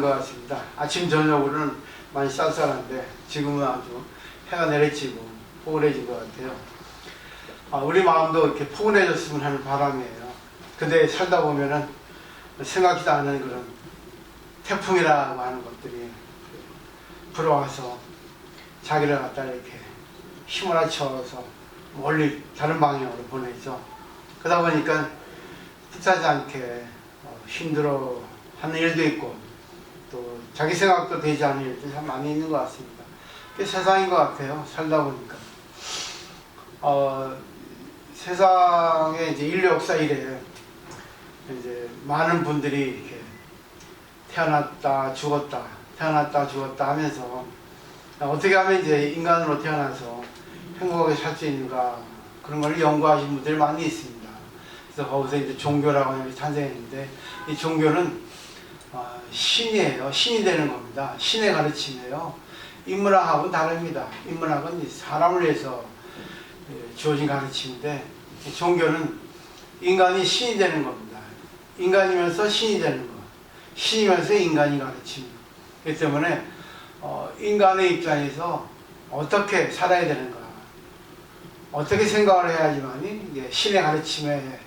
것 같습니다. 아침 저녁으로는 많이 쌀쌀한데 지금은 아주 해가 내리치고 포근해진 것 같아요. 우리 마음도 이렇게 포근해졌으면 하는 바람이에요. 근데 살다 보면은 생각지도 않은 그런 태풍이라고 하는 것들이 불어와서 자기를 갖다 이렇게 휘몰아쳐서 멀리 다른 방향으로 보내죠. 그러다 보니까 뜻하지 않게 힘들어 하는 일도 있고 또 자기 생각도 되지 않은 일도 참 많이 있는 것 같습니다. 그게 세상인 것 같아요. 살다 보니까. 세상에 이제 인류 역사 이래 이제 많은 분들이 이렇게 태어났다 죽었다 하면서 어떻게 하면 이제 인간으로 태어나서 행복하게 살 수 있는가 그런 걸 연구하신 분들이 많이 있습니다. 그래서 거기서 이제 종교라고 하는 것이 탄생했는데 이 종교는 신이에요. 신이 되는 겁니다. 신의 가르침이에요. 인문학하고는 다릅니다. 인문학은 사람을 위해서 주어진 가르침인데 종교는 인간이 신이 되는 겁니다. 인간이면서 신이 되는 것. 신이면서 인간이 가르침. 그렇기 때문에 인간의 입장에서 어떻게 살아야 되는가, 어떻게 생각을 해야지만이 이게 신의 가르침에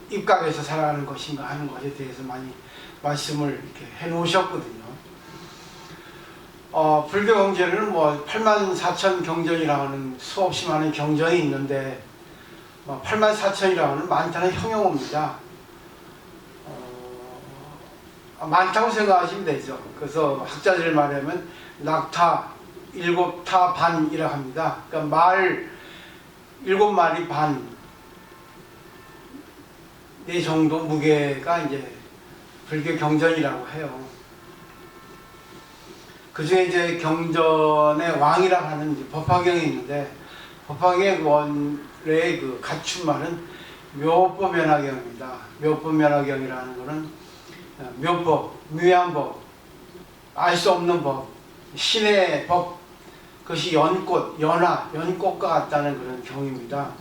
입각해서 살아가는 것인가 하는 것에 대해서 많이 말씀을 이렇게 해놓으셨거든요. 불교 경전에는 84,000 경전이라고 하는 수없이 많은 경전이 있는데 84,000이라고 하는 많다는 형용어입니다. 많다고 생각하시면 되죠. 그래서 학자들 말하면 낙타 7타 반이라고 합니다. 그러니까 말 7마리 반 이 정도 무게가 이제 불교 경전이라고 해요. 그 중에 이제 경전의 왕이라고 하는 이제 법화경이 있는데 법화경의 원래의 그 갖춘말은 묘법연화경입니다. 묘법연화경이라는 거는 묘법, 묘한 법, 알 수 없는 법, 신의 법, 그것이 연꽃, 연꽃과 같다는 그런 경입니다.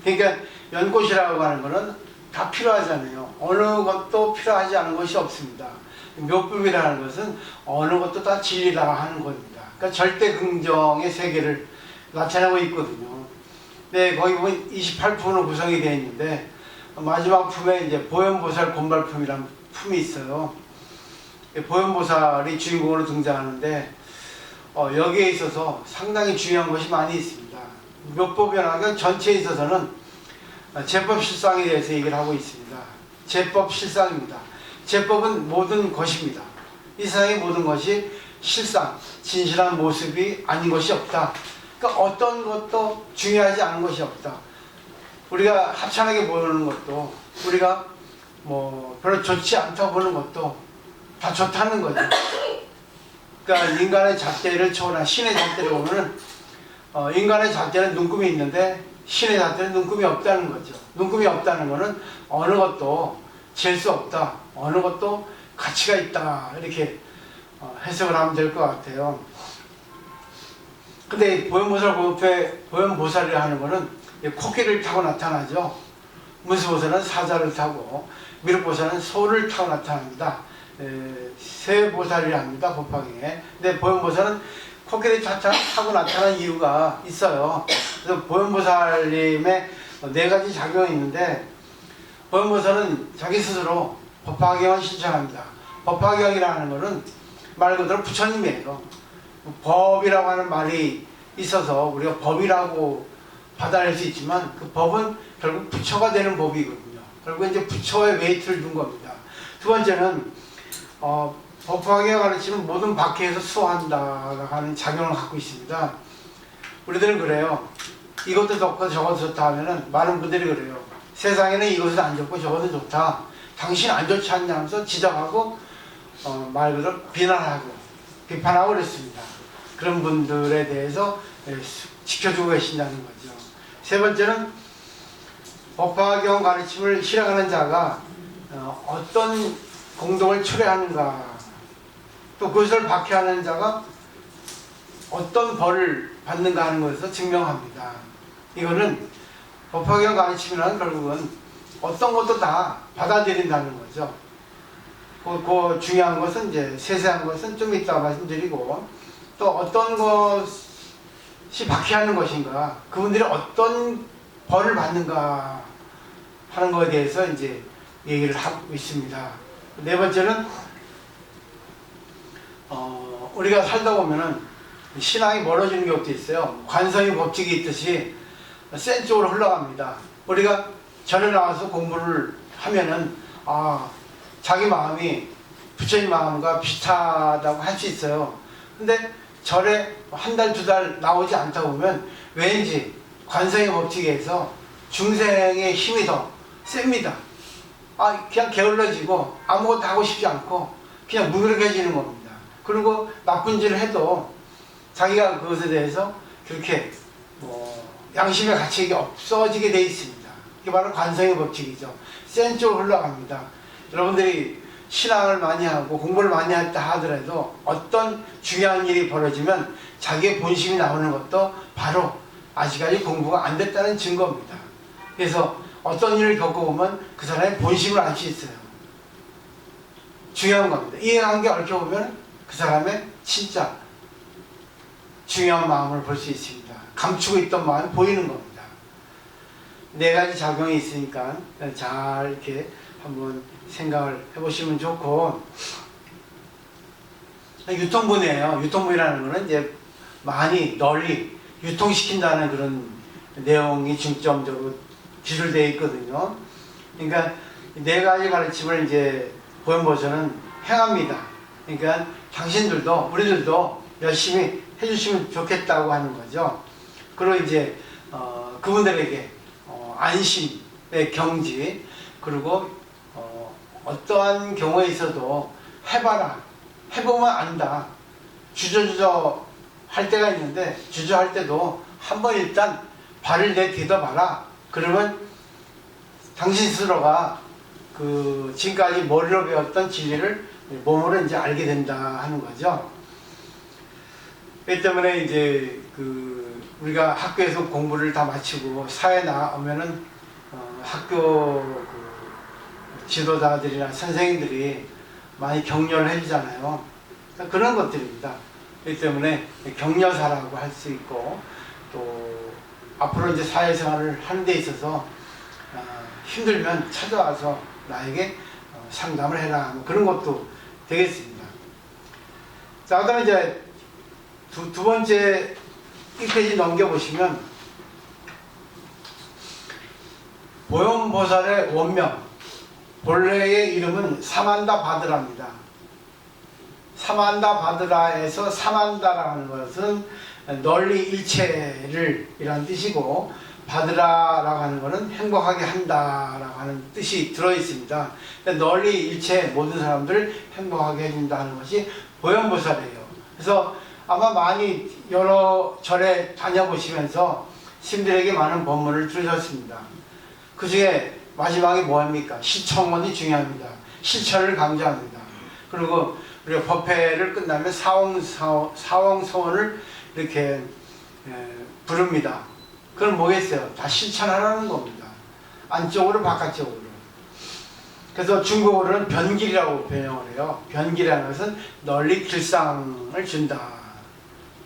그러니까 연꽃이라고 하는 것은 다 필요하잖아요. 어느 것도 필요하지 않은 것이 없습니다. 묘법이라는 것은 어느 것도 다 진리라고 하는 겁니다. 그러니까 절대 긍정의 세계를 나타내고 있거든요. 네, 거기 보면 28품으로 구성이 되어 있는데 마지막 품에 이제 보현보살 곤발품이라는 품이 있어요. 보현보살이 주인공으로 등장하는데 여기에 있어서 상당히 중요한 것이 많이 있습니다. 묘법연화경 전체에 있어서는 제법실상에 대해서 얘기를 하고 있습니다. 제법실상입니다. 제법은 모든 것입니다. 이 세상의 모든 것이 실상, 진실한 모습이 아닌 것이 없다. 그러니까 어떤 것도 중요하지 않은 것이 없다. 우리가 합창하게 보는 것도 우리가 별로 좋지 않다고 보는 것도 다 좋다는 거죠. 그러니까 인간의 잣대를 초월한 신의 잣대를 보면은 인간의 잣대는 눈금이 있는데 신의 잣대는 눈금이 없다는 거죠. 눈금이 없다는 거는 어느 것도 잴 수 없다. 어느 것도 가치가 있다. 이렇게 해석을 하면 될 것 같아요. 근데 보현보살이라 하는 거는 코끼리를 타고 나타나죠. 문수보살은 사자를 타고 미륵보살은 소를 타고 나타납니다. 세 보살이라 합니다. 법화경에. 근데 보현보살은 코끼리 타고 나타난 이유가 있어요. 그래서 보현보살님의 4가지 작용이 있는데 보현보살은 자기 스스로 법화경을 신청합니다. 법화경이라는 것은 말 그대로 부처님이에요. 법이라고 하는 말이 있어서 우리가 법이라고 받아낼 수 있지만 그 법은 결국 부처가 되는 법이거든요. 결국 이제 부처의 웨이트를 둔 겁니다. 두 번째는 법화경에 가르치는 모든 박해에서 수호한다라고 하는 작용을 갖고 있습니다. 우리들은 그래요. 이것도 좋고 저것도 좋다 하면은 많은 분들이 그래요. 세상에는 이것은 안 좋고 저것은 좋다. 당신 안 좋지 않냐 하면서 지적하고 말 그대로 비난하고 비판하고 그랬습니다. 그런 분들에 대해서 지켜주고 계신다는 거죠. 세 번째는 법화경 가르침을 실행하는 자가 어떤 공동을 초래하는가, 또 그것을 박해하는 자가 어떤 벌을 받는가 하는 것에서 증명합니다. 이거는 법화경 가르침이라는 결국은 어떤 것도 다 받아들인다는 거죠. 그 중요한 것은 이제 세세한 것은 좀 이따 말씀드리고, 또 어떤 것이 박해하는 것인가, 그분들이 어떤 벌을 받는가 하는 것에 대해서 이제 얘기를 하고 있습니다. 네 번째는 우리가 살다 보면은 신앙이 멀어지는 것도 있어요. 관성의 법칙이 있듯이 센 쪽으로 흘러갑니다. 우리가 절에 나와서 공부를 하면은 자기 마음이 부처님 마음과 비슷하다고 할 수 있어요. 근데 절에 한 달, 두 달 나오지 않다 보면 왠지 관성의 법칙에 의해서 중생의 힘이 더 셉니다. 그냥 게을러지고 아무것도 하고 싶지 않고 그냥 무기력해지는 겁니다. 그리고 나쁜 짓을 해도 자기가 그것에 대해서 그렇게 양심의 가책이 없어지게 되어 있습니다. 이게 바로 관성의 법칙이죠. 센 쪽으로 흘러갑니다. 여러분들이 신앙을 많이 하고 공부를 많이 했다 하더라도 어떤 중요한 일이 벌어지면 자기의 본심이 나오는 것도 바로 아직까지 공부가 안 됐다는 증거입니다. 그래서 어떤 일을 겪어보면 그 사람의 본심을 알 수 있어요. 중요한 겁니다. 이해관계 얽혀보면 그 사람의 진짜 중요한 마음을 볼 수 있습니다. 감추고 있던 마음이 보이는 겁니다. 네 가지 작용이 있으니까 잘 이렇게 한번 생각을 해보시면 좋고, 유통분이에요. 유통분이라는 것은 이제 많이 널리 유통시킨다는 그런 내용이 중점적으로 기술되어 있거든요. 그러니까 네 가지 가르침을 이제 보현보서는 행합니다. 그러니까 당신들도 우리들도 열심히 해주시면 좋겠다고 하는 거죠. 그리고 이제 그분들에게 안심의 경지, 그리고 어떠한 경우에 있어도 해봐라, 해보면 안다. 주저주저 할 때가 있는데 주저할 때도 한번 일단 발을 내딛어봐라. 그러면 당신 스스로가 그 지금까지 머리로 배웠던 진리를 몸으로 이제 알게 된다 하는 거죠. 그렇기 때문에 이제 우리가 학교에서 공부를 다 마치고 사회에 나오면은 학교 지도자들이나 선생님들이 많이 격려를 해주잖아요. 그러니까 그런 것들입니다. 그렇기 때문에 격려사라고 할 수 있고, 또 앞으로 이제 사회생활을 하는 데 있어서 힘들면 찾아와서 나에게 상담을 해라, 뭐 그런 것도 되겠습니다. 자, 그다음에 이제 두 번째 1페이지 넘겨보시면 보현보살의 원명, 본래의 이름은 사만다바드라입니다. 사만다바드라에서 사만다라는 것은 널리 일체를 이란 뜻이고, 바드라라고 하는 것은 행복하게 한다라고 하는 뜻이 들어있습니다. 널리 일체 모든 사람들을 행복하게 해준다는 것이 보현보살이에요. 그래서 아마 많이 여러 절에 다녀보시면서 스님들에게 많은 법문을 들으셨습니다. 그 중에 마지막에 뭐합니까? 실천원이 중요합니다. 실천을 강조합니다. 그리고 우리가 법회를 끝나면 사홍서원을 이렇게 부릅니다. 그건 뭐겠어요? 다 실천하라는 겁니다. 안쪽으로 바깥쪽으로. 그래서 중국어로는 변길이라고 변형을 해요. 변길이라는 것은 널리 길상을 준다.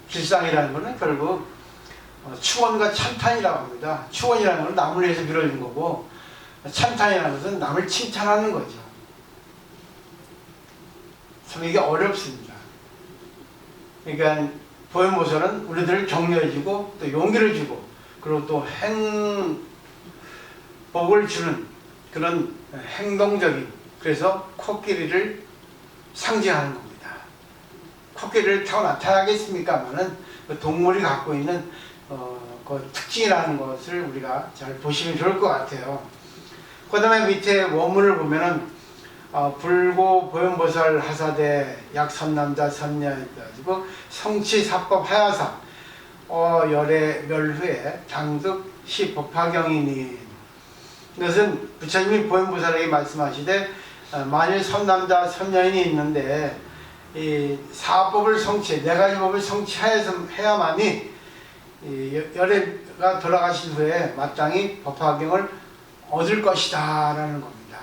길상이라는 것은 결국 추원과 참탄이라고 합니다. 추원이라는 것은 남을 위해서 빌어준 거고, 참탄이라는 것은 남을 칭찬하는 거죠. 참 이게 어렵습니다. 그러니까 보현보살은 우리들을 격려해주고 또 용기를 주고, 그리고 또 행복을 주는 그런 행동적인, 그래서 코끼리를 상징하는 겁니다. 코끼리를 타고 나타나겠습니까마는 그 동물이 갖고 있는 그 특징이라는 것을 우리가 잘 보시면 좋을 것 같아요. 그 다음에 밑에 원문을 보면은 불고 보현보살 하사대 약선남자 선녀 가지고 성치 사법 하야사 열애 멸후에 당득 시 법화경이니, 이것은 부처님이 보현보살에게 말씀하시되 만일 선남자 선녀인이 있는데 이 사법을 성취, 네 가지 법을 성취해야만이 열애가 돌아가신 후에 마땅히 법화경을 얻을 것이다 라는 겁니다.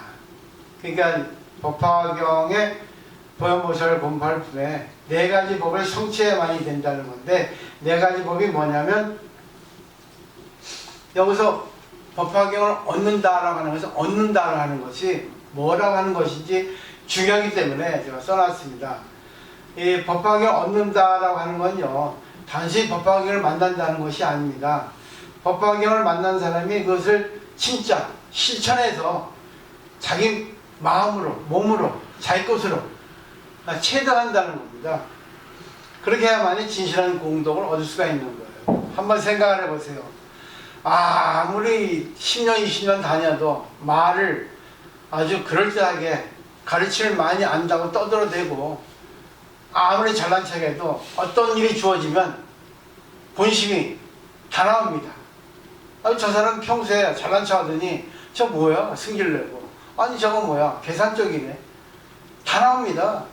그러니까 법화경의 보현보살 곰팔품에 네 가지 법을 성취해야만이 된다는 건데, 네 가지 법이 뭐냐면, 여기서 법화경을 얻는다라고 하는 것은, 얻는다라고 하는 것이 뭐라고 하는 것인지 중요하기 때문에 제가 써놨습니다. 이 법화경을 얻는다라고 하는 건요, 단순히 법화경을 만난다는 것이 아닙니다. 법화경을 만난 사람이 그것을 진짜 실천해서 자기 마음으로, 몸으로, 자기 것으로 체득한다는 겁니다. 그렇게 해야만이 진실한 공덕을 얻을 수가 있는 거예요. 한번 생각을 해보세요. 아무리 10년, 20년 다녀도 말을 아주 그럴듯하게 가르침을 많이 안다고 떠들어대고, 아무리 잘난 척해도 어떤 일이 주어지면 본심이 다 나옵니다. 아니, 저 사람 평소에 잘난 척 하더니 저 뭐야? 승질내고. 아니, 저거 뭐야? 계산적이네. 다 나옵니다.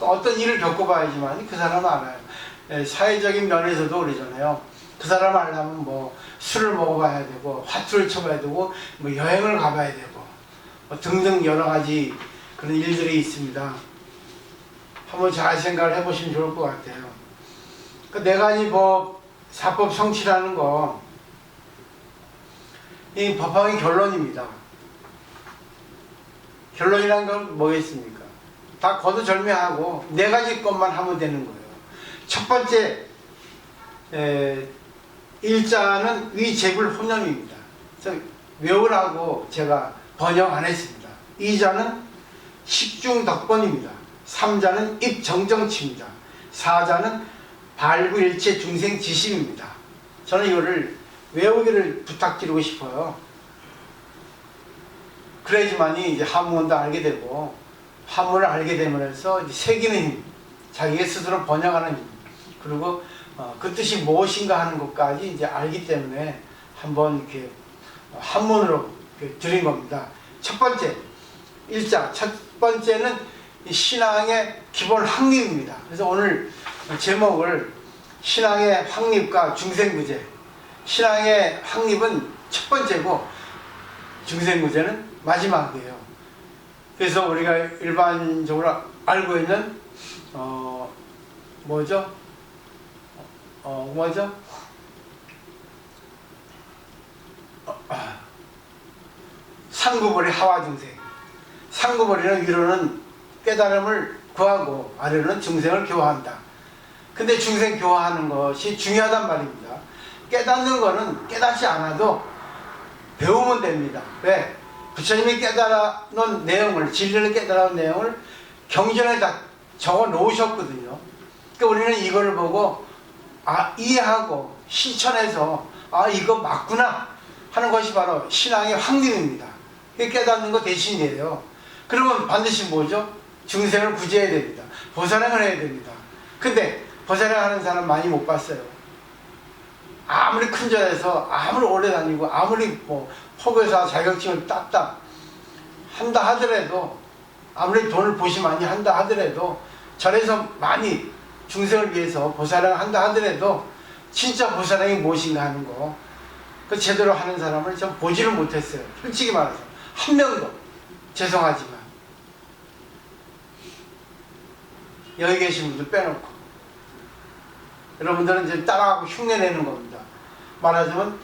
어떤 일을 겪어봐야지만 그 사람은 알아요. 사회적인 면에서도 그러잖아요. 그 사람 알려면 뭐 술을 먹어봐야 되고, 화투를 쳐봐야 되고, 뭐 여행을 가봐야 되고, 뭐 등등 여러 가지 그런 일들이 있습니다. 한번 잘 생각을 해보시면 좋을 것 같아요. 그 네 가지 법, 사법 성취라는 거, 이 법화의 결론입니다. 결론이란 건 뭐겠습니까? 다 거두절미하고 네 가지 것만 하면 되는 거예요. 첫 번째, 일자는 위재불 혼념입니다. 외우라고 제가 번역 안 했습니다. 이자는 식중덕권입니다. 삼자는 입정정치입니다. 사자는 발구일체 중생지심입니다. 저는 이거를 외우기를 부탁드리고 싶어요. 그래야지만이 이제 한문도 알게 되고, 한문을 알게 되면서 새기는 힘, 자기가 스스로 번역하는 힘, 그리고 그 뜻이 무엇인가 하는 것까지 이제 알기 때문에 한번 이렇게 한문으로 드린 겁니다. 첫 번째, 일자. 첫 번째는 신앙의 기본 확립입니다. 그래서 오늘 제목을 신앙의 확립과 중생구제. 신앙의 확립은 첫 번째고 중생구제는 마지막이에요. 그래서 우리가 일반적으로 알고 있는 뭐죠? 상구벌이 하와중생. 상구벌이는 위로는 깨달음을 구하고 아래로는 중생을 교화한다. 근데 중생 교화하는 것이 중요하단 말입니다. 깨닫는 거는 깨닫지 않아도 배우면 됩니다. 왜? 부처님이 깨달아 놓은 내용을, 진리를 깨달아 놓은 내용을 경전에 다 적어 놓으셨거든요. 그러니까 우리는 이걸 보고 이해하고 실천해서 이거 맞구나 하는 것이 바로 신앙의 확립입니다. 깨닫는 거 대신이에요. 그러면 반드시 뭐죠? 중생을 구제해야 됩니다. 보살행을 해야 됩니다. 근데 보살행하는 사람 많이 못 봤어요. 아무리 큰 절에서 아무리 오래 다니고 아무리 뭐 포교사 자격증을 땄다 한다 하더라도, 아무리 돈을 보시 많이 한다 하더라도, 절에서 많이 중생을 위해서 보살행을 한다 하더라도 진짜 보살행이 무엇인가 하는 거, 그 제대로 하는 사람을 전 보지를 못했어요. 솔직히 말해서 한 명도. 죄송하지만 여기 계신 분들 빼놓고 여러분들은 이제 따라하고 흉내내는 겁니다. 말하자면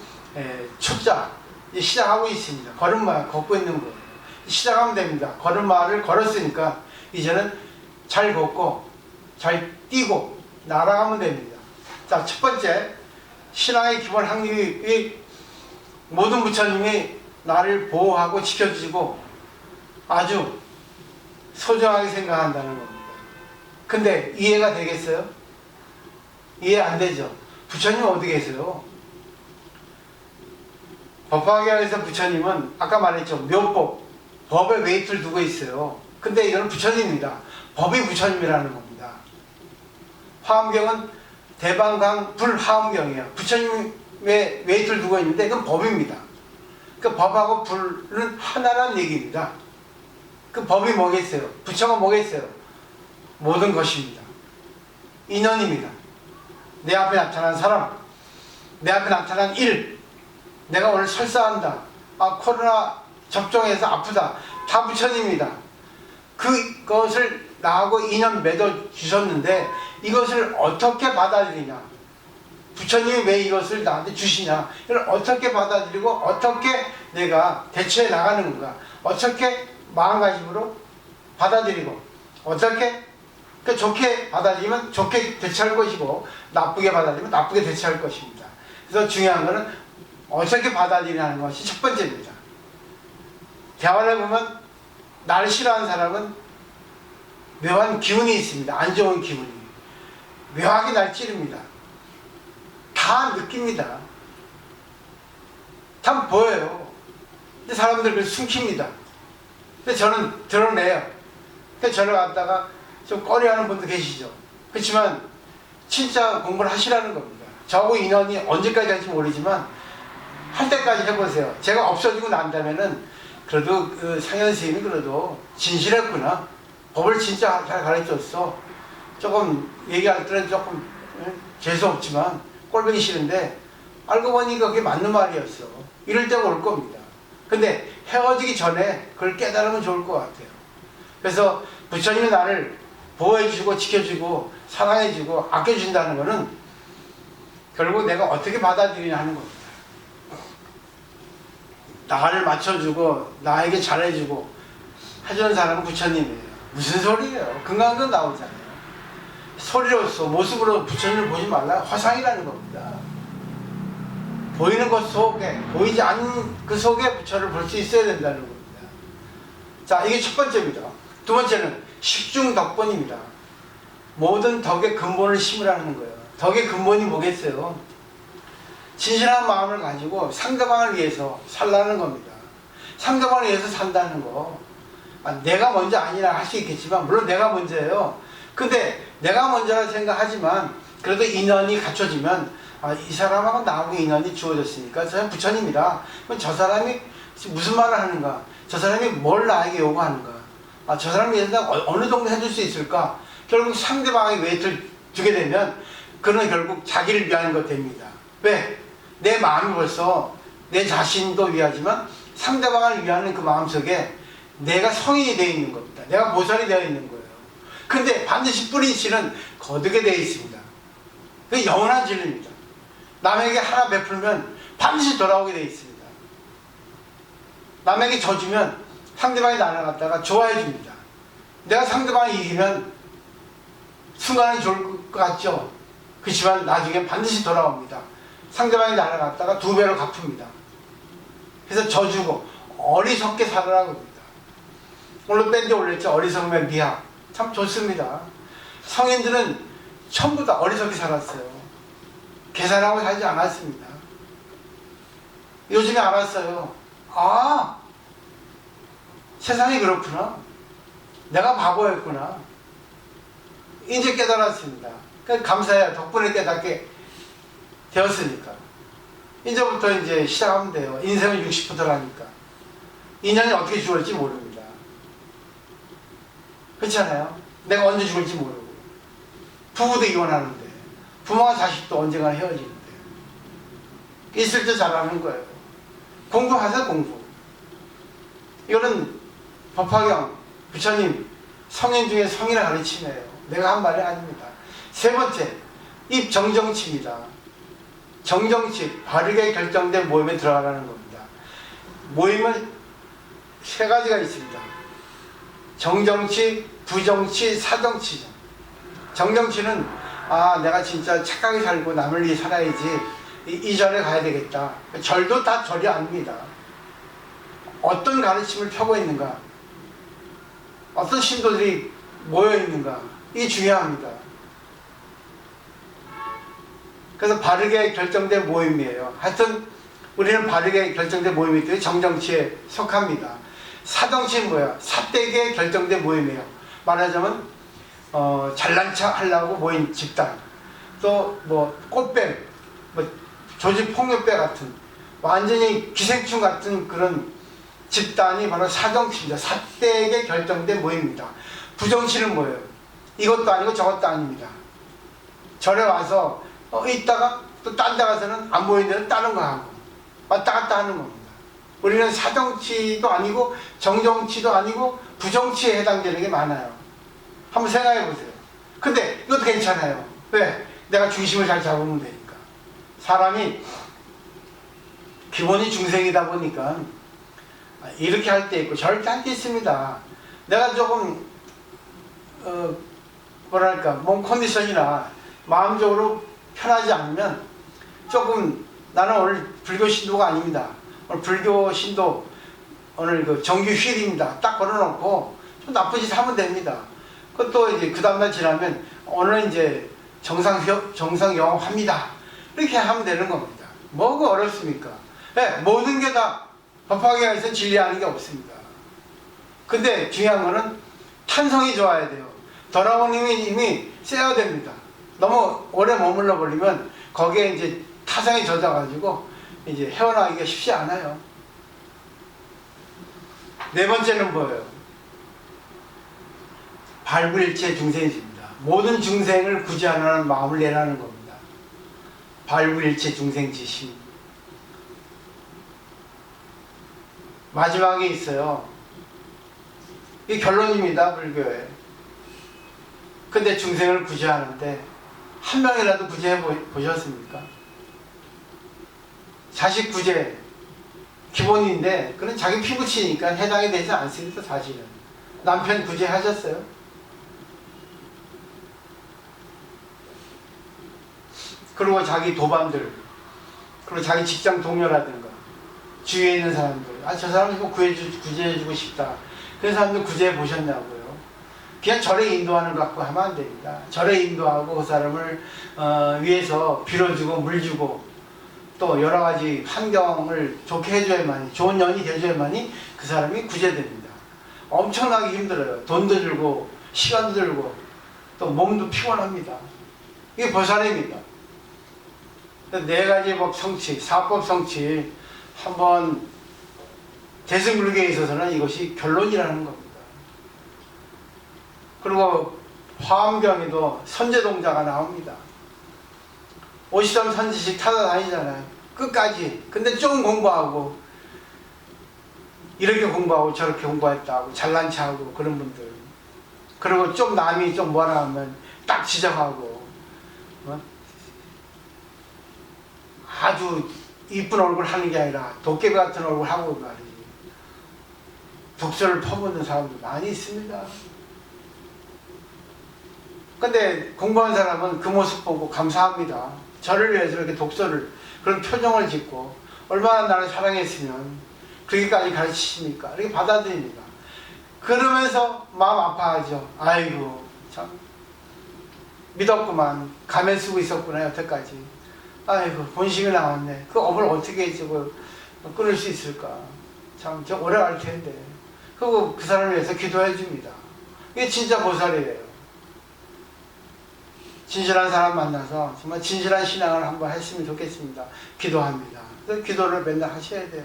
초자 시작하고 있습니다. 걸음마 걷고 있는 거예요. 시작하면 됩니다. 걸음마를 걸었으니까 이제는 잘 걷고 잘 뛰고 날아가면 됩니다. 자, 첫 번째, 신앙의 기본 확립이 모든 부처님이 나를 보호하고 지켜주시고 아주 소중하게 생각한다는 겁니다. 근데 이해가 되겠어요? 이해 안 되죠? 부처님 어디 계세요? 법화경에서 부처님은 아까 말했죠. 묘법, 법에 웨이트를 두고 있어요. 근데 이거는 부처님입니다. 법이 부처님이라는 겁니다. 화엄경은 대방강 불화엄경이에요. 부처님의 웨이트를 두고 있는데 이건 법입니다. 그 법하고 불은 하나라는 얘기입니다. 그 법이 뭐겠어요? 부처가 뭐겠어요? 모든 것입니다. 인연입니다. 내 앞에 나타난 사람, 내 앞에 나타난 일, 내가 오늘 설사한다, 코로나 접종해서 아프다, 다 부처님입니다. 그것을 나하고 인연 맺어 주셨는데 이것을 어떻게 받아들이냐, 부처님이 왜 이것을 나한테 주시냐, 이걸 어떻게 받아들이고 어떻게 내가 대처해 나가는 건가, 어떻게 마음가짐으로 받아들이고 어떻게 좋게 받아들이면 좋게 대처할 것이고 나쁘게 받아들이면 나쁘게 대처할 것입니다. 그래서 중요한 것은 어떻게 받아들이냐는 것이 첫 번째입니다. 대화를 해보면 나를 싫어하는 사람은 묘한 기운이 있습니다. 안 좋은 기운이 묘하게 날 찌릅니다. 다 느낍니다. 다 보여요. 근데 사람들 그걸 숨깁니다. 근데 저는 드러내요. 근데 저를 갖다가 좀 꺼려하는 분도 계시죠. 그렇지만 진짜 공부를 하시라는 겁니다. 저하고 인연이 언제까지 할지 모르지만 할 때까지 해보세요. 제가 없어지고 난다면은 그래도 그 상현 스님이 그래도 진실했구나, 법을 진짜 잘 가르쳤어, 조금 얘기할 때는 조금 재수없지만 꼴보기 싫은데 알고 보니까 그게 맞는 말이었어, 이럴 때가 올 겁니다. 근데 헤어지기 전에 그걸 깨달으면 좋을 것 같아요. 그래서 부처님이 나를 보호해주고 지켜주고 사랑해주고 아껴준다는 것은 결국 내가 어떻게 받아들이냐 하는 겁니다. 나를 맞춰주고 나에게 잘해주고 해주는 사람은 부처님이에요. 무슨 소리예요? 금강경 나오잖아요. 소리로서 모습으로 부처님을 보지 말라, 화상이라는 겁니다. 보이는 것 속에, 보이지 않는 그 속에 부처를 볼 수 있어야 된다는 겁니다. 자, 이게 첫 번째입니다. 두 번째는 십중덕본입니다. 모든 덕의 근본을 심으라는 거예요. 덕의 근본이 뭐겠어요? 진실한 마음을 가지고 상대방을 위해서 살라는 겁니다. 상대방을 위해서 산다는 거, 내가 먼저 아니라 할 수 있겠지만 물론 내가 먼저예요. 근데 내가 먼저라 생각하지만 그래도 인연이 갖춰지면 이 사람하고 나하고 인연이 주어졌으니까 저 사람 부처님이다. 그럼 저 사람이 무슨 말을 하는가, 저 사람이 뭘 나에게 요구하는가, 저 사람을 위해서 어느 정도 해줄 수 있을까. 결국 상대방의 웨이트를 두게 되면 그는 결국 자기를 위하는 것 됩니다. 왜? 내 마음이 벌써 내 자신도 위하지만 상대방을 위하는 그 마음속에 내가 성인이 되어 있는 겁니다. 내가 보살이 되어 있는 거예요. 근데 반드시 뿌리 씨는 거두게 되어 있습니다. 그게 영원한 진리입니다. 남에게 하나 베풀면 반드시 돌아오게 되어 있습니다. 남에게 져주면 상대방이 나를 갖다가 좋아해 줍니다. 내가 상대방이 이기면 순간은 좋을 것 같죠. 그렇지만 나중에 반드시 돌아옵니다. 상대방이 나를 갖다가 두 배로 갚습니다. 그래서 져주고 어리석게 살아라고 합니다. 오늘 밴드 올렸죠. 어리석으면 미학. 참 좋습니다. 성인들은 전부 다 어리석게 살았어요. 계산하고 살지 않았습니다. 요즘에 알았어요. 세상이 그렇구나. 내가 바보였구나. 이제 깨달았습니다. 감사해요. 덕분에 깨닫게 되었으니까. 이제부터 이제 시작하면 돼요. 인생은 60%라니까. 인연이 어떻게 죽을지 모릅니다. 그렇잖아요. 내가 언제 죽을지 모르고. 부부도 이혼하는데, 부모와 자식도 언젠가 헤어지는데, 있을 때 잘하는 거예요. 공부하세요, 공부. 이거는 법화경, 부처님, 성인 중에 성인을 가르치네요. 내가 한 말이 아닙니다. 세 번째, 입정정치입니다. 정정치, 바르게 결정된 모임에 들어가라는 겁니다. 모임은 세 가지가 있습니다. 정정치, 부정치, 사정치죠. 정정치는 내가 진짜 착하게 살고 남을 위해 살아야지, 이 절에 가야 되겠다. 절도 다 절이 아닙니다. 어떤 가르침을 펴고 있는가, 어떤 신도들이 모여 있는가, 이게 중요합니다. 그래서 바르게 결정된 모임이에요. 하여튼 우리는 바르게 결정된 모임이기 때문에 정정치에 속합니다. 사정치는 뭐야? 삿되게 결정된 모임이에요. 말하자면 잘난 척 하려고 모인 집단, 또 뭐 꽃뱀, 뭐 조직폭력배 같은 완전히 기생충 같은 그런 집단이 바로 사정치입니다. 삿되게 결정된 모임입니다. 부정치는 뭐예요? 이것도 아니고 저것도 아닙니다. 절에 와서 있다가 또 딴 데 가서는 안 보이는 데는 다른 거 하고 왔다 갔다 하는 겁니다. 우리는 사정치도 아니고 정정치도 아니고 부정치에 해당되는 게 많아요. 한번 생각해 보세요. 근데 이것도 괜찮아요. 왜? 내가 중심을 잘 잡으면 되니까. 사람이 기본이 중생이다 보니까 이렇게 할 때 있고 저렇게 할 때 있습니다. 내가 조금 뭐랄까 몸 컨디션이나 마음적으로 편하지 않으면 조금 나는 오늘 불교 신도가 아닙니다. 오늘 불교 신도 오늘 그 정규 휴일입니다. 딱 걸어놓고 좀 나쁜 짓 하면 됩니다. 그것도 이제 그 다음날 지나면 오늘 이제 정상 영업합니다. 이렇게 하면 되는 겁니다. 뭐가 어렵습니까? 네, 모든 게 다 법화경에서 진리하는 게 없습니다. 근데 중요한 거는 탄성이 좋아야 돼요. 돌아오님이 이미 세야 됩니다. 너무 오래 머물러 버리면 거기에 이제 타성이 젖어가지고 이제 헤어나기가 쉽지 않아요. 네 번째는 뭐예요? 발부일체 중생지입니다. 모든 중생을 구제하는 마음을 내라는 겁니다. 발부일체 중생지심. 마지막에 있어요. 이게 결론입니다. 불교에. 근데 중생을 구제하는데 한 명이라도 구제해 보셨습니까? 자식 구제 기본인데 그건 자기 피부치니까 해당이 되지 않습니다. 사실은. 남편 구제하셨어요? 그리고 자기 도반들, 그리고 자기 직장 동료라든가 주위에 있는 사람들, 저 사람 뭐 구제해주고 싶다. 그런 사람들 구제해 보셨냐고요. 그냥 절에 인도하는 것 갖고 하면 안 됩니다. 절에 인도하고 그 사람을 위해서 빌어주고 물 주고 또 여러 가지 환경을 좋게 해줘야만이, 좋은 연이 돼줘야만이 그 사람이 구제됩니다. 엄청나게 힘들어요. 돈도 들고 시간도 들고 또 몸도 피곤합니다. 이게 보살입니다. 네 가지 법 성취, 사법 성취 한번 대승불교에 있어서는 이것이 결론이라는 겁니다. 그리고 화엄경에도 선제동자가 나옵니다. 50점 선지식 찾아다니잖아요. 끝까지. 근데 좀 공부하고 이렇게 공부하고 저렇게 공부했다고 잘난 체하고 그런 분들. 그리고 좀 남이 좀 뭐라 하면 딱 지적하고 아주 이쁜 얼굴 하는 게 아니라 도깨비 같은 얼굴 하고 말이지. 독설을 퍼붓는 사람도 많이 있습니다. 근데 공부한 사람은 그 모습 보고 감사합니다. 저를 위해서 이렇게 독설을, 그런 표정을 짓고 얼마나 나를 사랑했으면 그렇게까지 가르치십니까? 이렇게 받아들입니다. 그러면서 마음 아파하죠. 아이고 참 믿었구만. 가면 쓰고 있었구나 여태까지. 아이고 본심이 나왔네. 그 업을 어떻게 끊을 수 있을까. 참 저 오래 갈 텐데. 그리고 그 사람을 위해서 기도해 줍니다. 이게 진짜 보살이에요. 진실한 사람 만나서 정말 진실한 신앙을 한번 했으면 좋겠습니다. 기도합니다. 그 기도를 맨날 하셔야 돼요.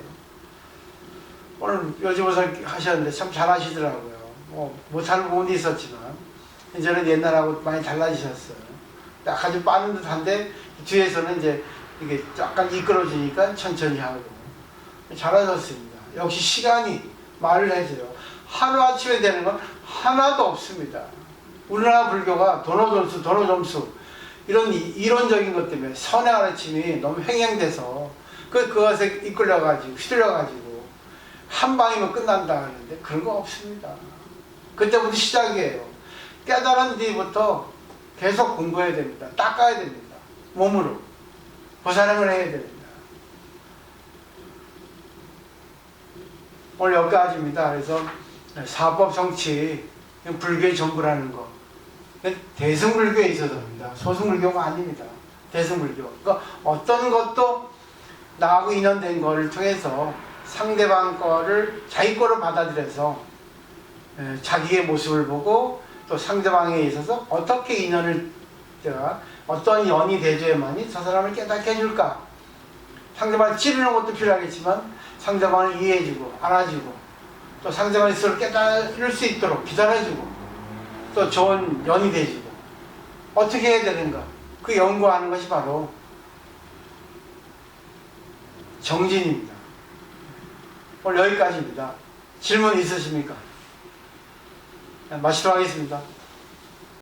오늘 여지보살 하셨는데 참 잘하시더라고요. 뭐 못하는 부분도 있었지만 이제는 옛날하고 많이 달라지셨어요. 아주 빠른 듯한데 뒤에서는 이제 이게 약간 이끌어주니까 천천히 하고 잘하셨습니다. 역시 시간이 말을 해줘요. 하루아침에 되는 건 하나도 없습니다. 우리나라 불교가 도노점수 이런 이론적인 것 때문에 선의 가르침이 너무 횡행돼서 그것에 이끌려가지고 휘둘려가지고 한 방이면 끝난다 하는데 그런 거 없습니다. 그때부터 시작이에요. 깨달은 뒤부터 계속 공부해야 됩니다. 닦아야 됩니다. 몸으로 보살행을 해야 됩니다. 오늘 여기까지입니다. 그래서 사법 성취 불교의 전부라는 거. 대승불교에 있어서입니다. 소승불교가 아닙니다. 대승불교. 그러니까 어떤 것도 나하고 인연된 거를 통해서 상대방 거를 자기 거로 받아들여서 자기의 모습을 보고 또 상대방에 있어서 어떻게 인연을 제가 어떤 연이 돼줘야만이 저 사람을 깨닫게 해줄까. 상대방을 찌르는 것도 필요하겠지만 상대방을 이해해주고 안아주고 또 상대방의 스스로 깨달을 수 있도록 기다려주고 또 좋은 연이 돼주고 어떻게 해야 되는가 그 연구하는 것이 바로 정진입니다. 오늘 여기까지입니다. 질문 있으십니까? 마치도록 하겠습니다.